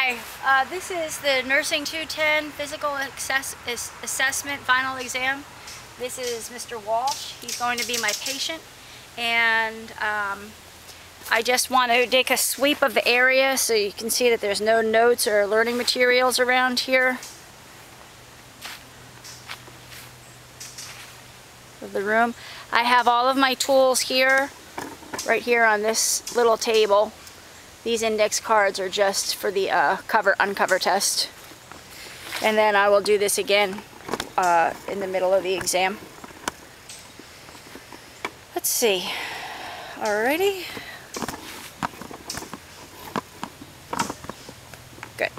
Hi, this is the Nursing 210 Physical Assessment Final Exam. This is Mr. Walsh. He's going to be my patient, and I just want to take a sweep of the area so you can see that there's no notes or learning materials around here of the room. I have all of my tools here, right here on this little table. These index cards are just for the cover-uncover test. And then I will do this again in the middle of the exam. Let's see. Alrighty. Good.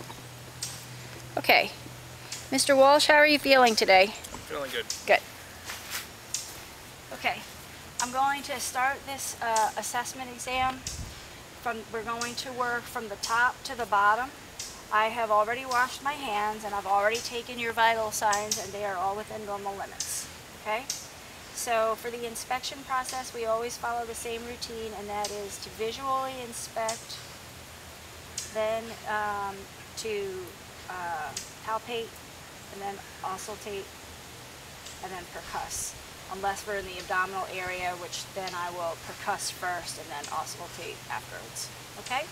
Okay. Mr. Walsh, how are you feeling today? Feeling good. Good. Okay. I'm going to start this assessment exam. We're going to work from the top to the bottom. I have already washed my hands and I've already taken your vital signs, and they are all within normal limits. Okay? So for the inspection process, we always follow the same routine, and that is to visually inspect, then to palpate, and then auscultate, and then percuss. Unless we're in the abdominal area, which then I will percuss first and then auscultate afterwards. Okay?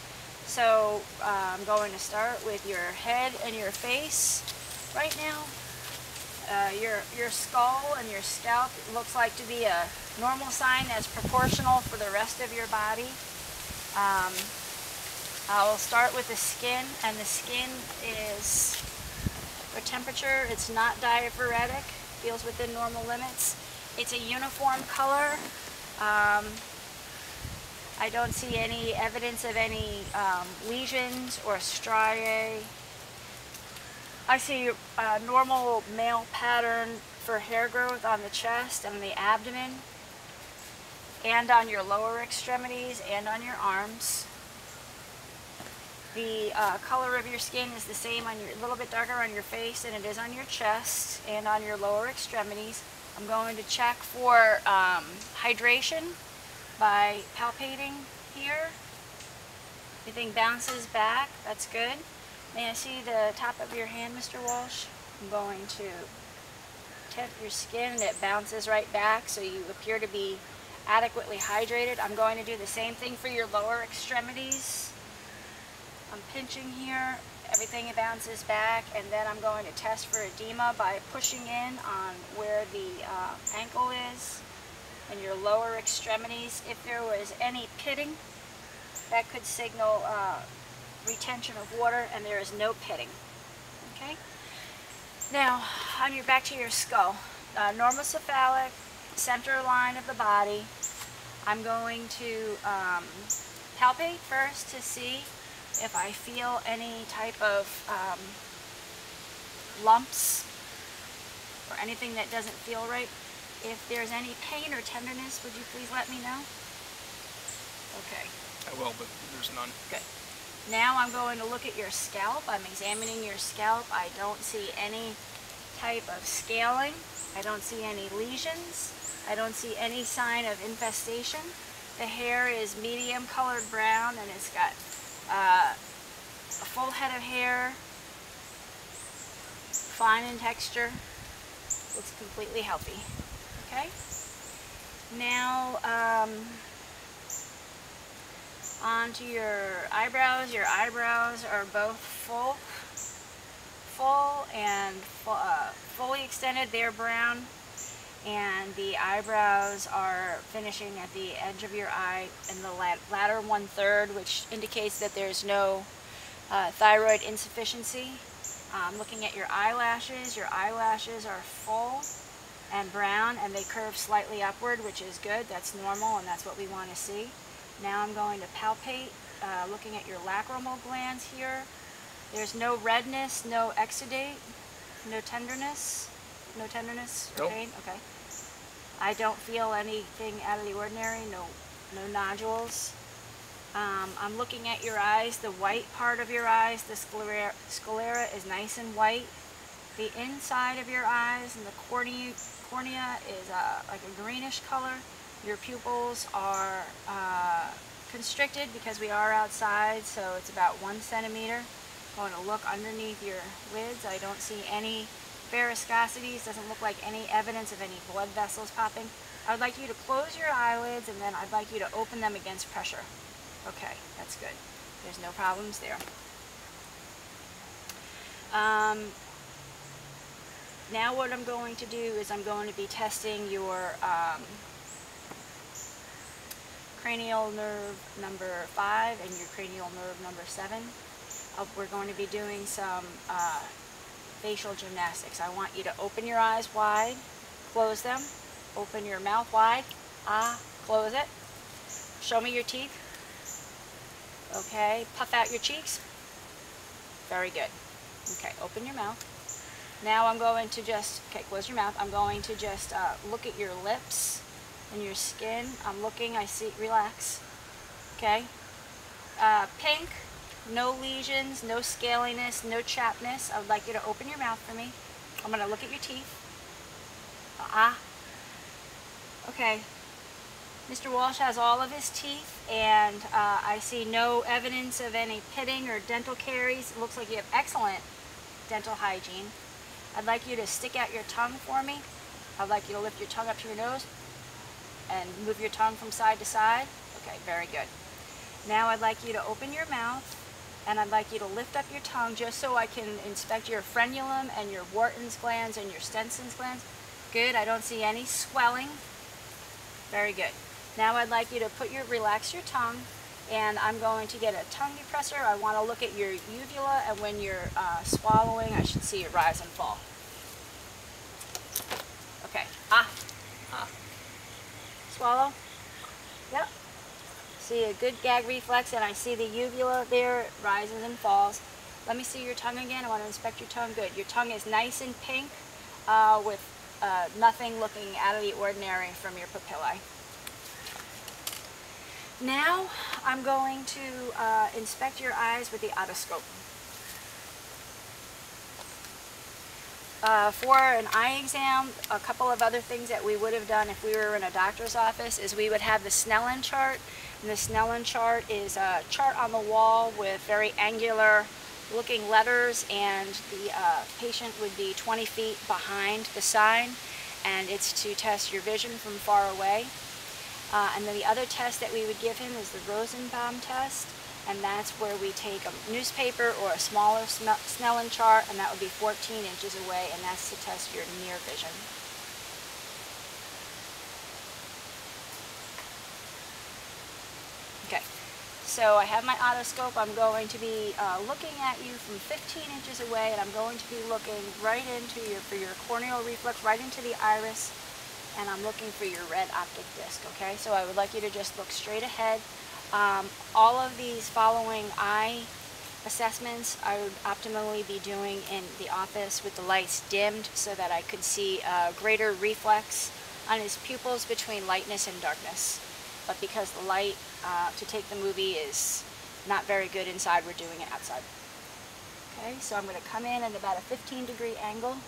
So I'm going to start with your head and your face right now. Your skull and your scalp looks like to be a normal sign that's proportional for the rest of your body. I will start with the skin, and the skin is, for temperature, it's not diaphoretic, feels within normal limits. It's a uniform color. I don't see any evidence of any lesions or striae. I see a normal male pattern for hair growth on the chest and the abdomen, and on your lower extremities and on your arms. The color of your skin is the same a little bit darker on your face than it is on your chest and on your lower extremities. I'm going to check for hydration by palpating here. Everything bounces back. That's good. May I see the top of your hand, Mr. Walsh? I'm going to tip your skin, and it bounces right back, so you appear to be adequately hydrated. I'm going to do the same thing for your lower extremities. I'm pinching here. Everything bounces back, and then I'm going to test for edema by pushing in on where the ankle is and your lower extremities. If there was any pitting, that could signal retention of water, and there is no pitting. Okay? Now, on your back to your skull, normal cephalic, center line of the body. I'm going to palpate first to see if I feel any type of lumps or anything that doesn't feel right. If there's any pain or tenderness, would you please let me know? Okay. I will, but there's none. Good. Now I'm going to look at your scalp. I'm examining your scalp. I don't see any type of scaling. I don't see any lesions. I don't see any sign of infestation. The hair is medium colored brown, and it's got a full head of hair, fine in texture, looks completely healthy. Okay? Now, on to your eyebrows. Your eyebrows are both full and fully extended. They're brown, and the eyebrows are finishing at the edge of your eye in the latter 1/3, which indicates that there's no thyroid insufficiency. Looking at your eyelashes are full and brown, and they curve slightly upward, which is good. That's normal, and that's what we want to see. Now I'm going to palpate, looking at your lacrimal glands here. There's no redness, no exudate, no tenderness. No tenderness or pain? Nope. Okay. I don't feel anything out of the ordinary, no nodules. I'm looking at your eyes, the white part of your eyes, the sclera is nice and white. The inside of your eyes and the cornea is like a greenish color. Your pupils are constricted because we are outside, so it's about 1 centimeter. I'm going to look underneath your lids. I don't see any varicosities. Doesn't look like any evidence of any blood vessels popping. I would like you to close your eyelids, and then I'd like you to open them against pressure. Okay, that's good. There's no problems there. Now what I'm going to do is I'm going to be testing your cranial nerve number 5 and your cranial nerve number 7. We're going to be doing some facial gymnastics. I want you to open your eyes wide, close them, open your mouth wide, close it. Show me your teeth. Okay, puff out your cheeks. Very good. Okay, open your mouth. Now I'm going to just, okay, close your mouth. I'm going to just look at your lips and your skin. I'm looking, I see, relax. Okay. Pink, no lesions, no scaliness, no chappedness. I would like you to open your mouth for me. I'm going to look at your teeth. Okay. Mr. Walsh has all of his teeth, and I see no evidence of any pitting or dental caries. It looks like you have excellent dental hygiene. I'd like you to stick out your tongue for me. I'd like you to lift your tongue up to your nose and move your tongue from side to side. Okay, very good. Now I'd like you to open your mouth, and I'd like you to lift up your tongue just so I can inspect your frenulum and your Wharton's glands and your Stenson's glands. Good, I don't see any swelling. Very good. Now I'd like you to relax your tongue, and I'm going to get a tongue depressor. I want to look at your uvula, and when you're swallowing, I should see it rise and fall. Okay. Swallow. Yep. See a good gag reflex, and I see the uvula there rises and falls. Let me see your tongue again. I want to inspect your tongue. Good. Your tongue is nice and pink with nothing looking out of the ordinary from your papillae. Now I'm going to inspect your eyes with the otoscope. For an eye exam, a couple of other things that we would have done if we were in a doctor's office is we would have the Snellen chart. And the Snellen chart is a chart on the wall with very angular looking letters, and the patient would be 20 feet behind the sign, and it's to test your vision from far away. And then the other test that we would give him is the Rosenbaum test, and that's where we take a newspaper or a smaller Snellen chart, and that would be 14 inches away, and that's to test your near vision. Okay, so I have my otoscope. I'm going to be looking at you from 15 inches away, and I'm going to be looking right into for your corneal reflex, right into the iris, and I'm looking for your red optic disc, okay? So I would like you to just look straight ahead. All of these following eye assessments I would optimally be doing in the office with the lights dimmed so that I could see greater reflex on his pupils between lightness and darkness. But because the light to take the movie is not very good inside, we're doing it outside. Okay, so I'm going to come in at about a 15-degree angle.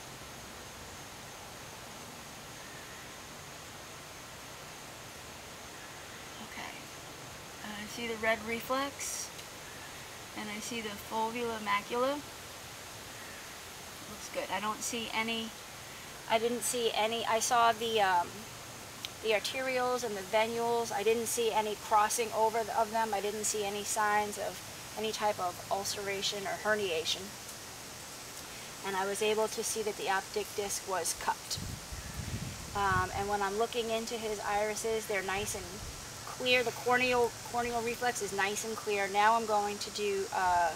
I see the red reflex, and I see the fovea macula. Looks good. I don't see any, I didn't see any, I saw the arterioles and the venules. I didn't see any crossing over of them. I didn't see any signs of any type of ulceration or herniation. And I was able to see that the optic disc was cupped. And when I'm looking into his irises, they're nice and clear. The corneal reflex is nice and clear. Now I'm going to do a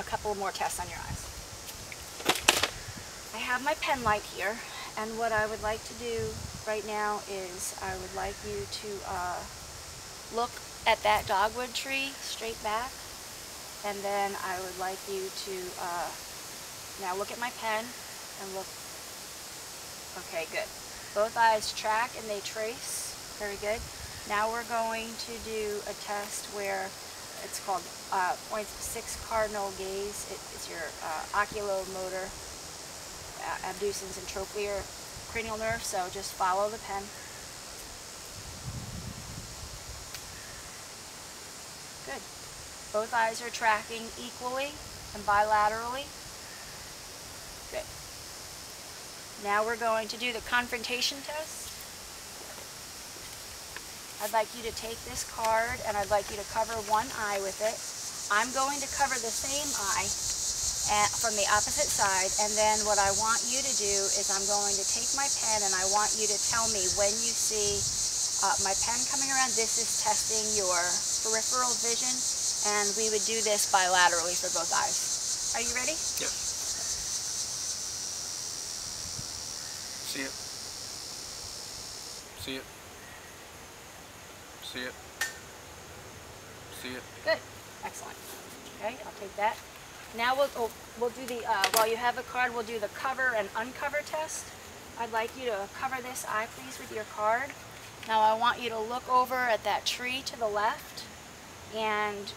couple more tests on your eyes. I have my pen light here, and what I would like to do right now is I would like you to look at that dogwood tree straight back, and then I would like you to now look at my pen and look. Okay, good. Both eyes track and they trace. Very good. Now we're going to do a test where it's called point 6 cardinal gaze. It's your oculomotor, abducens and trochlear cranial nerve. So just follow the pen. Good. Both eyes are tracking equally and bilaterally. Good. Now we're going to do the confrontation test. I'd like you to take this card and I'd like you to cover one eye with it. I'm going to cover the same eye from the opposite side, and then what I want you to do is I'm going to take my pen and I want you to tell me when you see my pen coming around. This is testing your peripheral vision, and we would do this bilaterally for both eyes. Are you ready? Yep. See it. See it. See it. See it. Good. Excellent. Okay, I'll take that. Now we'll do the, while you have the card, we'll do the cover and uncover test. I'd like you to cover this eye, please, with your card. Now I want you to look over at that tree to the left, and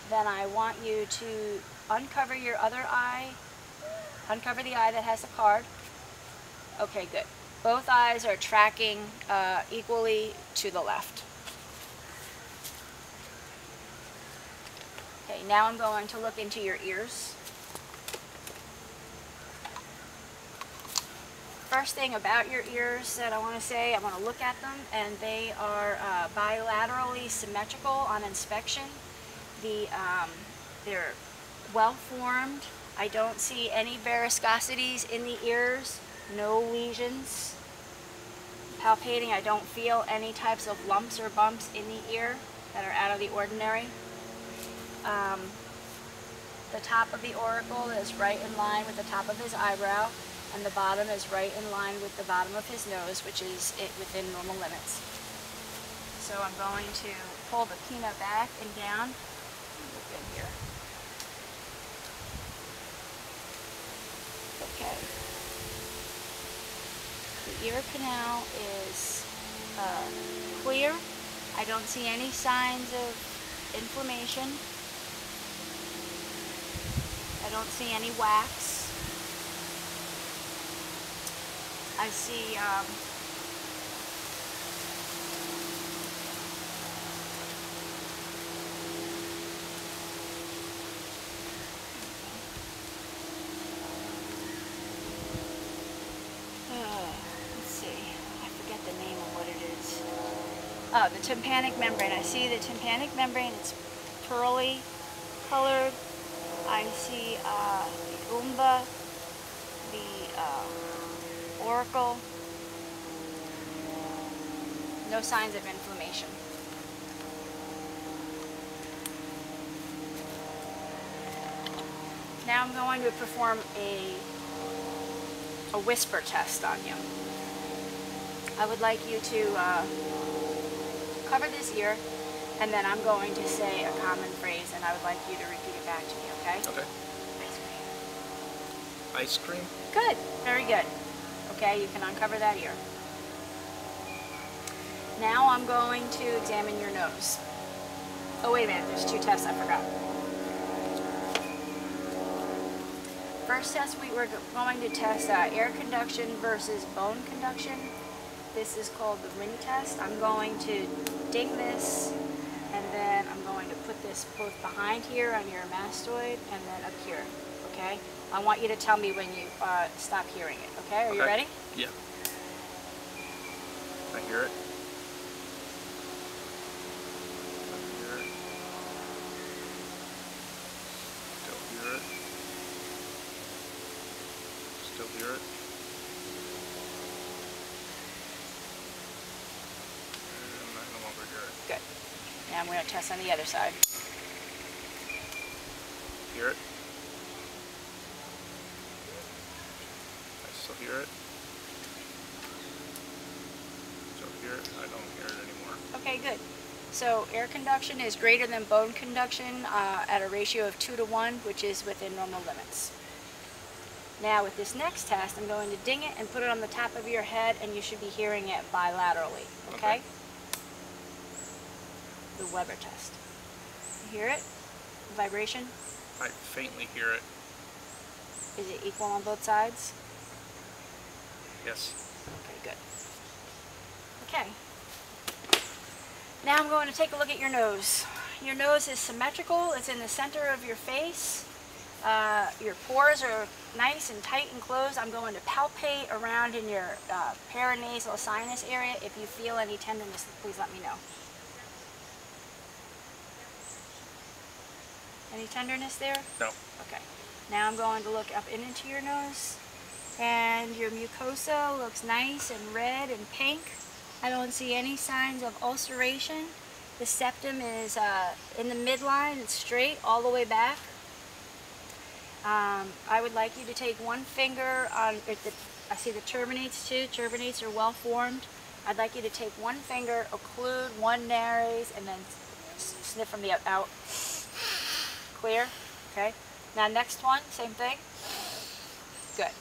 then I want you to uncover your other eye, uncover the eye that has the card. Okay, good. Both eyes are tracking equally to the left. Okay, now I'm going to look into your ears. First thing about your ears that I want to say, I want to look at them, and they are bilaterally symmetrical on inspection. They're well formed. I don't see any varicosities in the ears, no lesions. Palpating, I don't feel any types of lumps or bumps in the ear that are out of the ordinary. The top of the auricle is right in line with the top of his eyebrow, and the bottom is right in line with the bottom of his nose, which is within normal limits. So I'm going to pull the peanut back and down. Look in here. Okay. The ear canal is clear. I don't see any signs of inflammation. I don't see any wax. I see let's see, I forget the name of what it is. Oh, the tympanic membrane. I see the tympanic membrane. It's pearly colored. I see the umba, the auricle. No signs of inflammation. Now I'm going to perform a whisper test on you. I would like you to cover this ear, and then I'm going to say a common phrase, and I would like you to repeat it back to me, okay? Okay. Ice cream. Ice cream. Good. Very good. Okay, you can uncover that ear. Now I'm going to examine your nose. Oh, wait a minute. There's two tests I forgot. First test, we were going to test air conduction versus bone conduction. This is called the ring test. I'm going to ding this, and then I'm going to put this both behind here on your mastoid and then up here, okay? I want you to tell me when you stop hearing it, okay? Are you ready? Yeah. I hear it. I hear it. Still hear it. Still hear it. And I no longer hear it. Good. Now I'm going to test on the other side. Hear it. I still hear it. Still hear it. I don't hear it anymore. Okay, good. So air conduction is greater than bone conduction at a ratio of 2 to 1, which is within normal limits. Now with this next test, I'm going to ding it and put it on the top of your head, and you should be hearing it bilaterally, okay? The Weber test. You hear it? Vibration? I faintly hear it. Is it equal on both sides? Yes. Okay, good. Okay. Now I'm going to take a look at your nose. your nose is symmetrical. It's in the center of your face. Your pores are nice and tight and closed. I'm going to palpate around in your paranasal sinus area. If you feel any tenderness, please let me know. Any tenderness there? No. Okay. Now I'm going to look up into your nose. And your mucosa looks nice and red and pink. I don't see any signs of ulceration. The septum is in the midline. It's straight all the way back. I would like you to take one finger on, I see the turbinates too. Turbinates are well formed. I'd like you to take one finger, occlude one nares, and then sniff from the out. Clear? Okay. Now next one, same thing. Good.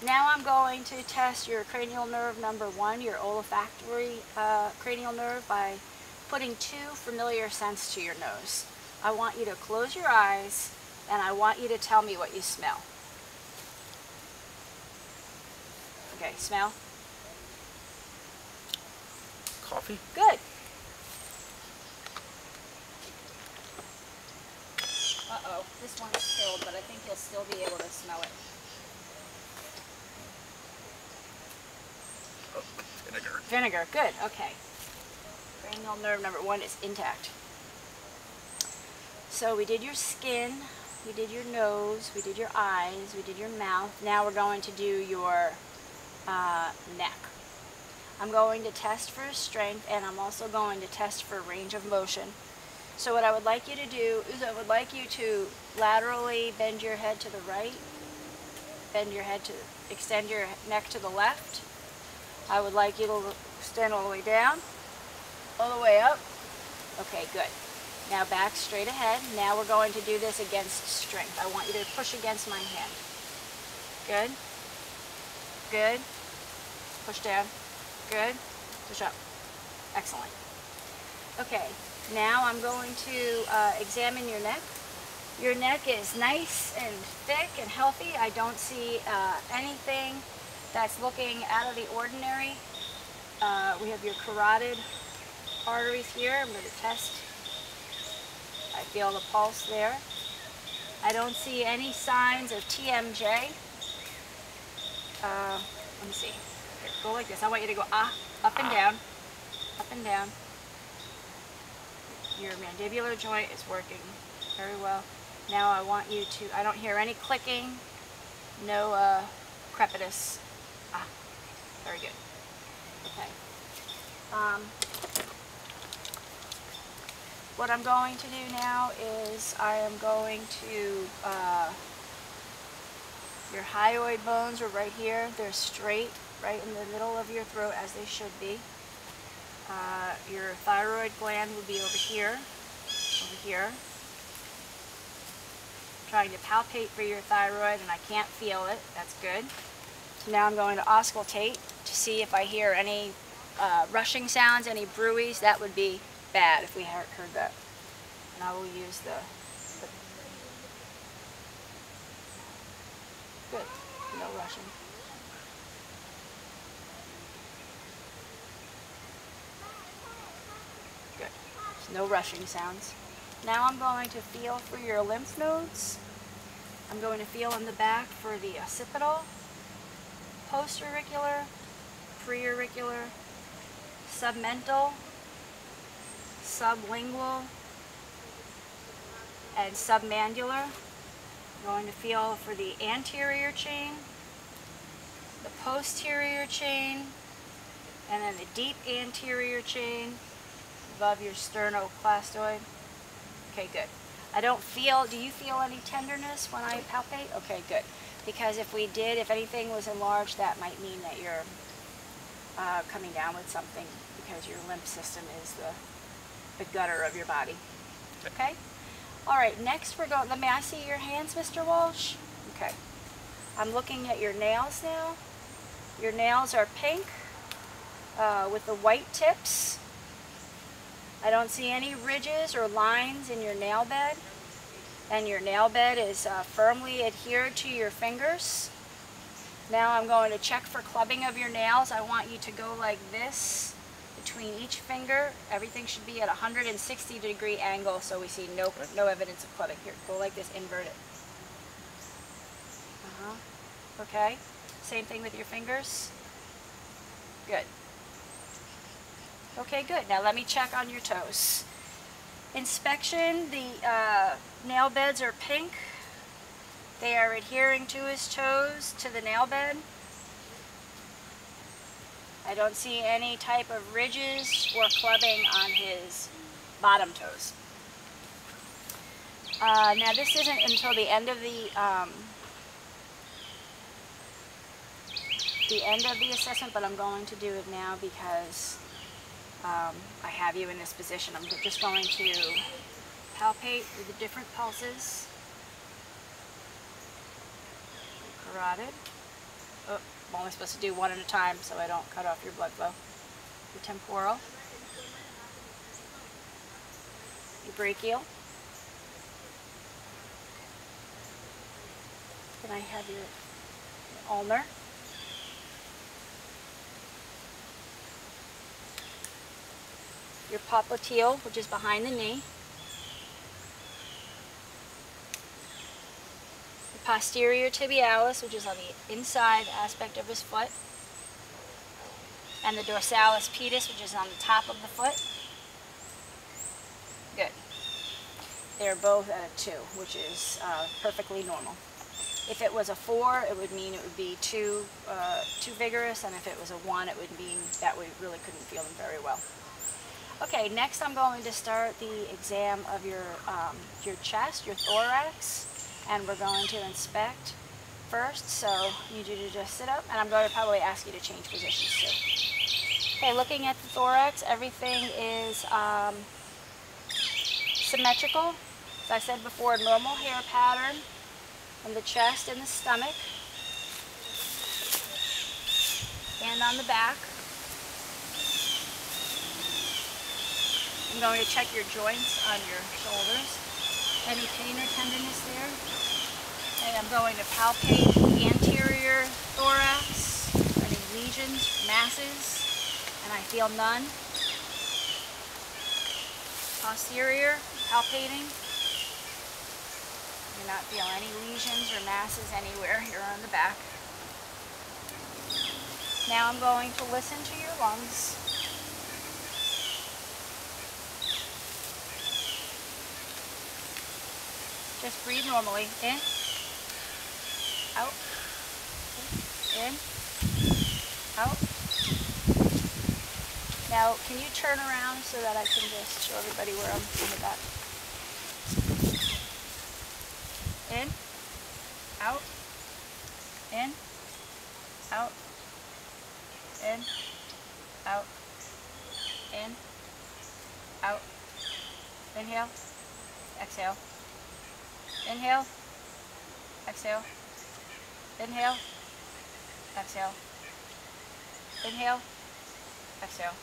Now I'm going to test your cranial nerve number 1, your olfactory cranial nerve, by putting 2 familiar scents to your nose. I want you to close your eyes and I want you to tell me what you smell. Okay, smell. Coffee? Good. Uh-oh, this one's spilled, but I think you'll still be able to smell it. Oh, vinegar. Vinegar, good, okay. Cranial nerve number 1 is intact. So we did your skin, we did your nose, we did your eyes, we did your mouth. Now we're going to do your neck. I'm going to test for strength, and I'm also going to test for range of motion. So what I would like you to do is I would like you to laterally bend your head to the right, bend your head to, extend your neck to the left. I would like you to extend all the way down, all the way up. Okay, good. Now back straight ahead. Now we're going to do this against strength. I want you to push against my hand. Good. Good. Push down. Good. Push up. Excellent. Okay, now I'm going to examine your neck. Your neck is nice and thick and healthy. I don't see anything that's looking out of the ordinary. We have your carotid arteries here. I'm going to test. I feel the pulse there. I don't see any signs of TMJ. Let me see. Here, go like this. I want you to go up and down, up and down. Your mandibular joint is working very well. Now I want you to, I don't hear any clicking, no crepitus. Very good. Okay. What I'm going to do now is I am going to, your hyoid bones are right here. They're straight, right in the middle of your throat, as they should be. Your thyroid gland will be over here, Trying to palpate for your thyroid, and I can't feel it. That's good. So now I'm going to auscultate to see if I hear any rushing sounds, any bruits. That would be bad if we heard that. And I will use the good, no rushing. Good, no rushing sounds. Now I'm going to feel for your lymph nodes. I'm going to feel in the back for the occipital, postauricular, preauricular, submental, sublingual, and submandibular. I'm going to feel for the anterior chain, the posterior chain, and then the deep anterior chain above your sternocleidomastoid. Okay, good. I don't feel, do you feel any tenderness when I palpate? Okay, good. Because if we did, if anything was enlarged, that might mean that you're coming down with something, because your lymph system is the gutter of your body. Okay? All right, next we're going, may I see your hands, Mr. Walsh? Okay. I'm looking at your nails now. Your nails are pink with the white tips. I don't see any ridges or lines in your nail bed. And your nail bed is firmly adhered to your fingers. Now I'm going to check for clubbing of your nails. I want you to go like this. between each finger. Everything should be at a 160-degree angle so we see no evidence of clubbing. Here, go like this, invert it. Okay, same thing with your fingers. Good. Okay, good. Now let me check on your toes. Inspection, the nail beds are pink. They are adhering to his toes, to the nail bed. I don't see any type of ridges or clubbing on his bottom toes. Now this isn't until the end of the assessment, but I'm going to do it now because I have you in this position. I'm just going to palpate with the different pulses. Carotid. Oh, I'm only supposed to do one at a time so I don't cut off your blood flow. Your temporal. Your brachial. Then I have your ulnar. Your popliteal, which is behind the knee. The posterior tibialis, which is on the inside aspect of his foot. And the dorsalis pedis, which is on the top of the foot. Good. They're both at a 2, which is perfectly normal. If it was a 4, it would mean it would be too vigorous, and if it was a 1, it would mean that we really couldn't feel them very well. Okay, next I'm going to start the exam of your chest, your thorax, and we're going to inspect first. So you need you to just sit up, and I'm going to probably ask you to change positions too. Okay, looking at the thorax, everything is symmetrical. As I said before, normal hair pattern in the chest and the stomach, and on the back. I'm going to check your joints on your shoulders. Any pain or tenderness there? And I'm going to palpate the anterior thorax. Any lesions, masses, and I feel none. Posterior, palpating. Do not feel any lesions or masses anywhere here on the back. Now I'm going to listen to your lungs. Just breathe normally. In, out, in, out. Now, can you turn around so that I can just show everybody where I'm doing that? In, out, in, out, in, out, in, out. Inhale, exhale. Inhale, exhale, inhale, exhale, inhale, exhale,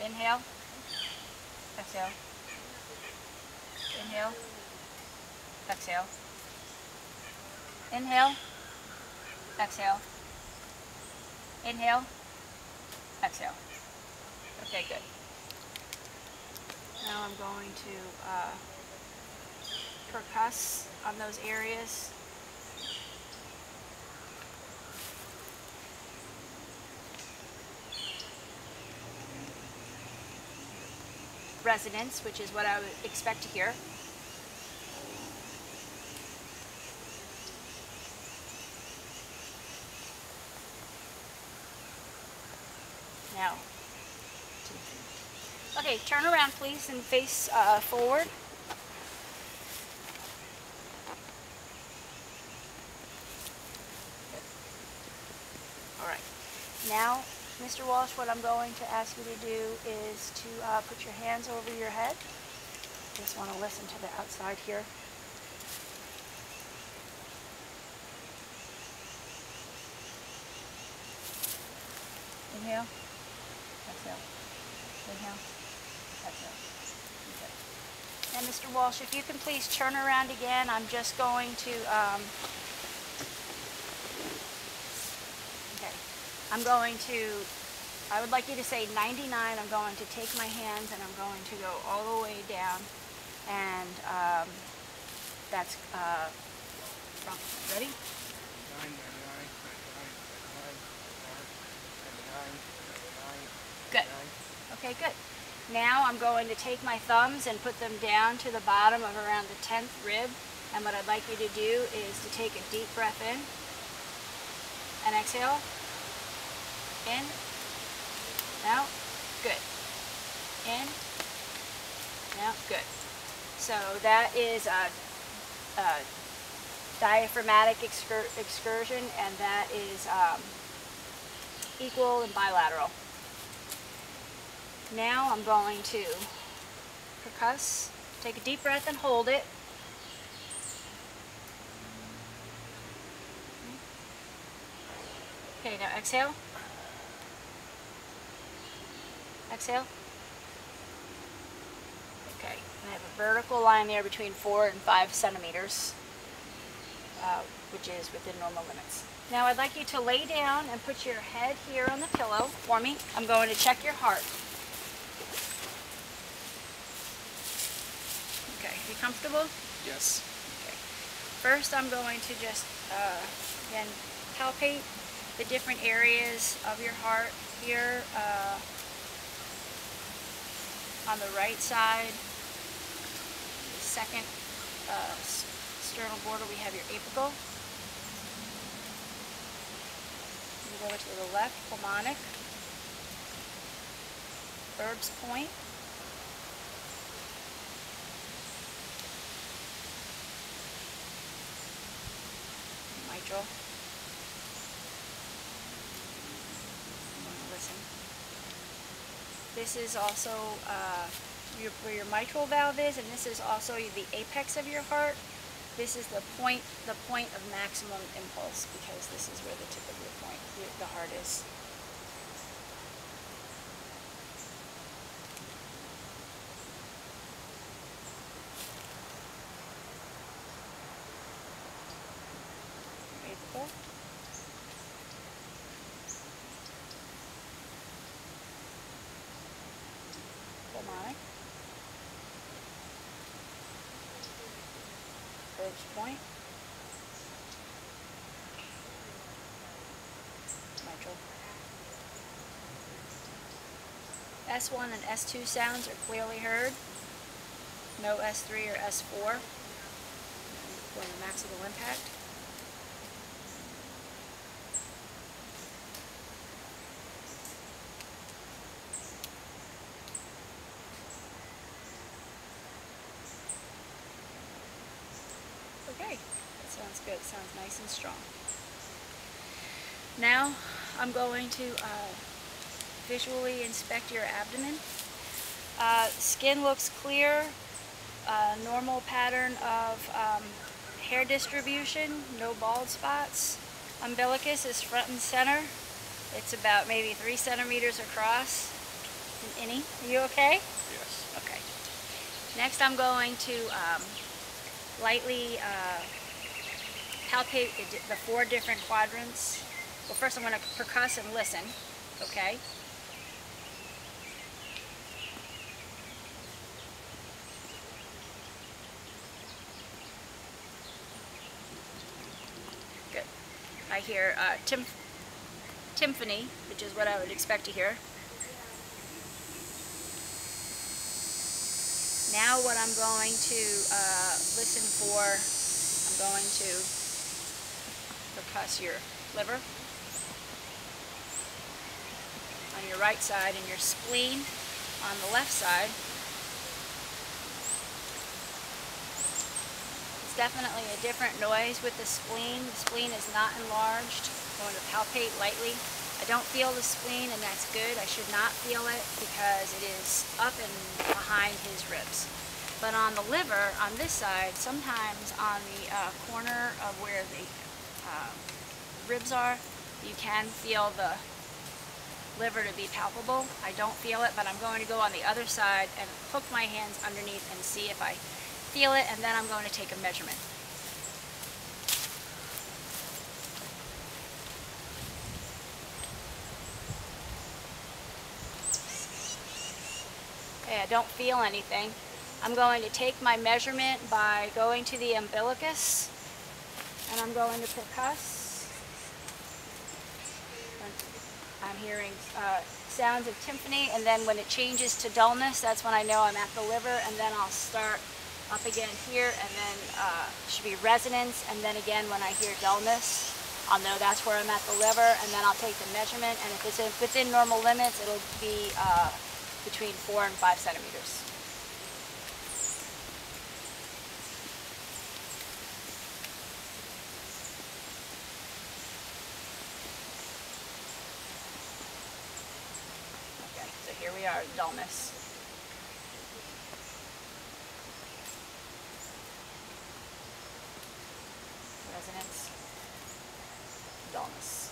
inhale, exhale, inhale, exhale, inhale, exhale, inhale, exhale. Okay, good. Now I'm going to percuss on those areas. Resonance, which is what I would expect to hear. Now, okay, turn around please and face forward. Now, Mr. Walsh, what I'm going to ask you to do is to put your hands over your head. Just want to listen to the outside here. Inhale, exhale, inhale, exhale. Okay. Now, Mr. Walsh, if you can please turn around again, I'm just going to I'm going to I would like you to say 99. I'm going to take my hands and I'm going to go all the way down, and that's from. Ready? 99, 99, 99, 99, 99, Good. Okay, good. Now I'm going to take my thumbs and put them down to the bottom of around the 10th rib. And what I'd like you to do is to take a deep breath in and exhale. In. Out. Good. In. Out. Good. So that is a diaphragmatic excursion, and that is equal and bilateral. Now I'm going to percuss. Take a deep breath and hold it. Okay, now exhale. Exhale. Okay, and I have a vertical line there between 4 and 5 centimeters, which is within normal limits. Now I'd like you to lay down and put your head here on the pillow for me. I'm going to check your heart. Okay, you comfortable? Yes. Okay. First I'm going to just, again, palpate the different areas of your heart here. On the right side, the second sternal border, we have your apical. Move over to the left, pulmonic. Erb's point. Mitral. Listen. This is also where your mitral valve is, and this is also the apex of your heart. This is the point of maximum impulse, because this is where the tip of your point, the heart is. Apical. Pulmonic. Erb's point. Mitral. S1 and S2 sounds are clearly heard. No S3 or S4 for the maximal impact. Okay, that sounds good. Sounds nice and strong. Now I'm going to visually inspect your abdomen. Skin looks clear. Normal pattern of hair distribution. No bald spots. Umbilicus is front and center. It's about maybe 3 centimeters across. An innie. Are you okay? Yes. Okay. Next I'm going to lightly palpate the 4 different quadrants. Well, first I'm going to percuss and listen, okay? Good. I hear tympany, which is what I would expect to hear. Now what I'm going to listen for, I'm going to percuss your liver on your right side and your spleen on the left side. It's definitely a different noise with the spleen. The spleen is not enlarged. I'm going to palpate lightly. I don't feel the spleen, and that's good. I should not feel it because it is up and behind his ribs. But on the liver, on this side, sometimes on the corner of where the ribs are, you can feel the liver to be palpable. I don't feel it, but I'm going to go on the other side and hook my hands underneath and see if I feel it, and then I'm going to take a measurement. Okay, I don't feel anything. I'm going to take my measurement by going to the umbilicus, and I'm going to percuss. I'm hearing sounds of timpani, and then when it changes to dullness, that's when I know I'm at the liver, and then I'll start up again here, and then should be resonance, and then again when I hear dullness, I'll know that's where I'm at the liver, and then I'll take the measurement, and if it's within normal limits, it'll be between 4 and 5 centimeters. Okay, so here we are, dullness. Resonance, dullness.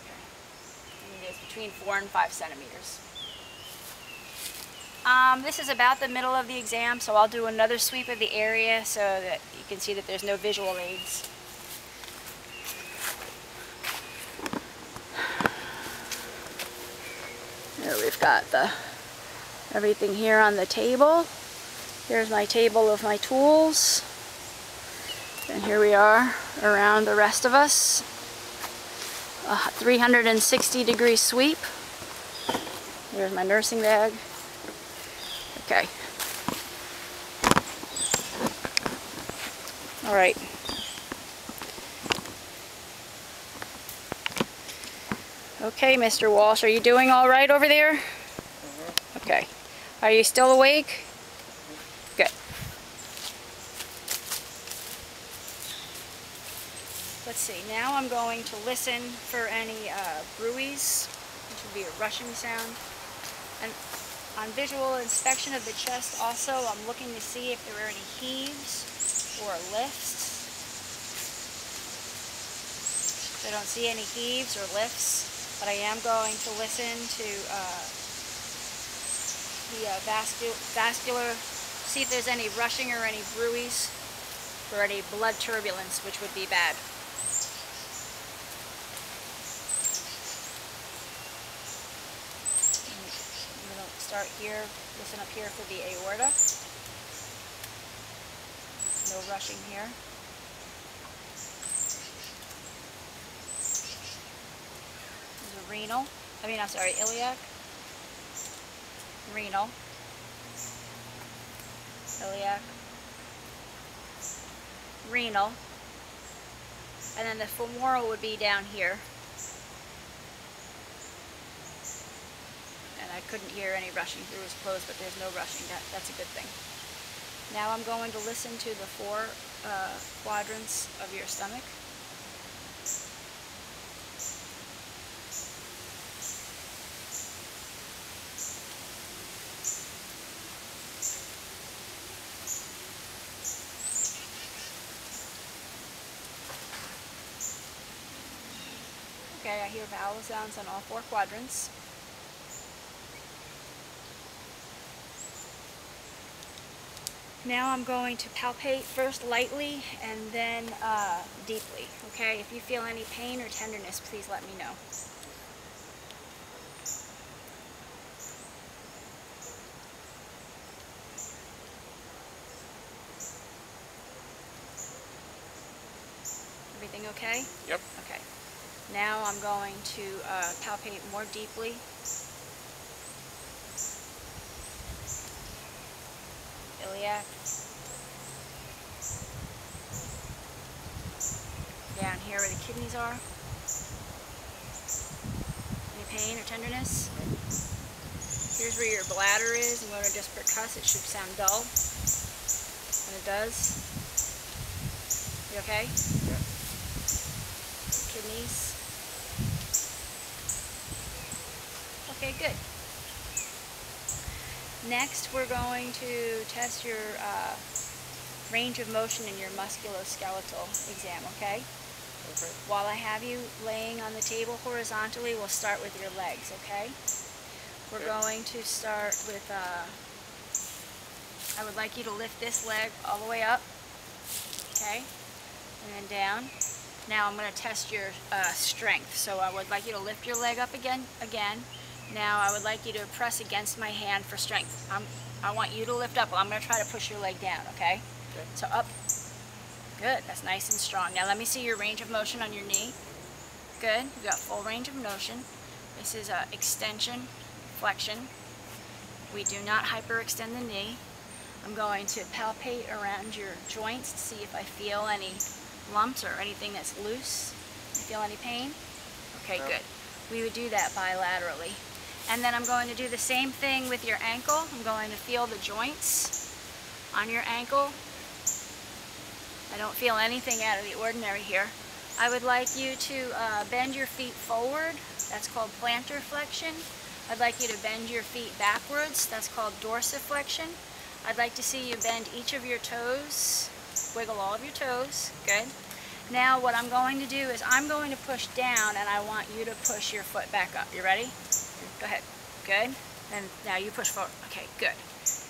Okay. And it is between 4 and 5 centimeters. This is about the middle of the exam, so I'll do another sweep of the area so that you can see that there's no visual aids. Here we've got everything here on the table. Here's my table of my tools. And here we are around the rest of us. A 360-degree sweep. Here's my nursing bag. Okay. All right. Okay, Mr. Walsh, are you doing all right over there? Okay. Are you still awake? Good. Let's see, now I'm going to listen for any bruits, which would be a rushing sound. And on visual inspection of the chest also, I'm looking to see if there are any heaves or lifts. I don't see any heaves or lifts, but I am going to listen to the vascular, see if there's any rushing or any bruits or any blood turbulence, which would be bad. I'm going to start here, listen up here for the aorta. No rushing here. There's a renal, iliac, renal, iliac, renal, and then the femoral would be down here. And I couldn't hear any rushing through his clothes, but there's no rushing. That's a good thing. Now I'm going to listen to the 4 quadrants of your stomach. Okay, I hear vowel sounds on all 4 quadrants. Now I'm going to palpate first lightly and then deeply, okay? If you feel any pain or tenderness, please let me know. Everything okay? Yep. Okay. Now I'm going to palpate more deeply. Iliac. Down here where the kidneys are. Any pain or tenderness? Here's where your bladder is. I'm going to just percuss. It should sound dull. And it does. You okay? Yeah. Kidneys. Okay, good. Next, we're going to test your range of motion in your musculoskeletal exam, okay? Okay. While I have you laying on the table horizontally, we'll start with your legs, okay? We're going to start with, I would like you to lift this leg all the way up, okay? And then down, Now I'm going to test your strength. So I would like you to lift your leg up again. Now I would like you to press against my hand for strength. I want you to lift up. I'm going to try to push your leg down, okay? Okay. So up. Good. That's nice and strong. Now let me see your range of motion on your knee. Good. You got full range of motion. This is extension, flexion. We do not hyperextend the knee. I'm going to palpate around your joints to see if I feel any lumps or anything that's loose. You feel any pain? Okay, No. good. We would do that bilaterally. And then I'm going to do the same thing with your ankle. I'm going to feel the joints on your ankle. I don't feel anything out of the ordinary here. I would like you to bend your feet forward. That's called plantar flexion. I'd like you to bend your feet backwards. That's called dorsiflexion. I'd like to see you bend each of your toes. Wiggle all of your toes. Good. Now what I'm going to do is I'm going to push down and I want you to push your foot back up. You ready? Go ahead. Good. And now you push forward. Okay, good.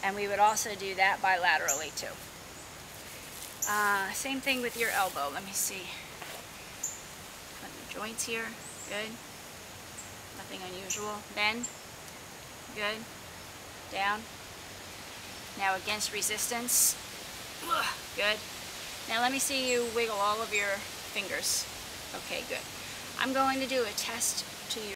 And we would also do that bilaterally too. Same thing with your elbow. Let me see. Put the joints here. Good. Nothing unusual. Bend. Good. Down. Now against resistance. Good. Now let me see you wiggle all of your fingers. Okay, good. I'm going to do a test to